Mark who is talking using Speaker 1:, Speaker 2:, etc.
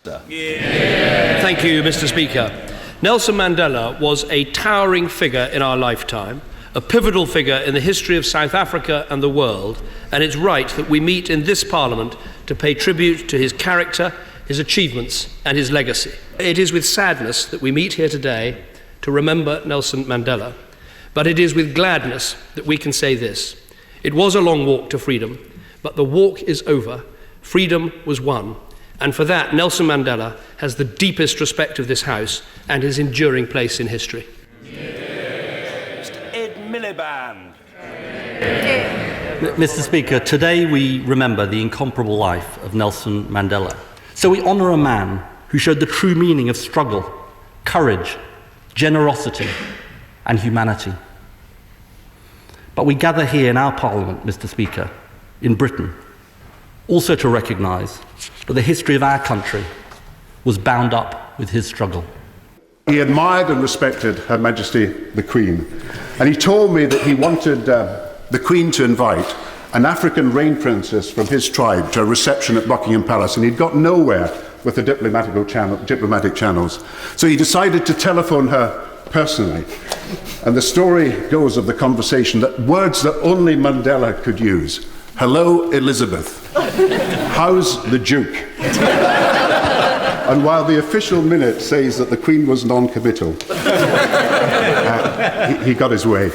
Speaker 1: Thank you, Mr. Speaker. Nelson Mandela was a towering figure in our lifetime, a pivotal figure in the history of South Africa and the world, and it's right that we meet in this Parliament to pay tribute to his character, his achievements and his legacy. It is with sadness that we meet here today to remember Nelson Mandela, but it is with gladness that we can say this. It was a long walk to freedom, but the walk is over. Freedom was won. And for that, Nelson Mandela has the deepest respect of this House and his enduring place in history.
Speaker 2: Mr. Ed Miliband.
Speaker 3: Mr. Speaker, today we remember the incomparable life of Nelson Mandela. So we honour a man who showed the true meaning of struggle, courage, generosity and humanity. But we gather here in our Parliament, Mr. Speaker, in Britain, also to recognise that the history of our country was bound up with his struggle.
Speaker 4: He admired and respected Her Majesty the Queen, and he told me that he wanted the Queen to invite an African rain princess from his tribe to a reception at Buckingham Palace, and he'd got nowhere with the diplomatic channels. So he decided to telephone her personally. And the story goes of the conversation that words that only Mandela could use. Hello, Elizabeth. How's the Duke? And while the official minute says that the Queen was non-committal, he got his way.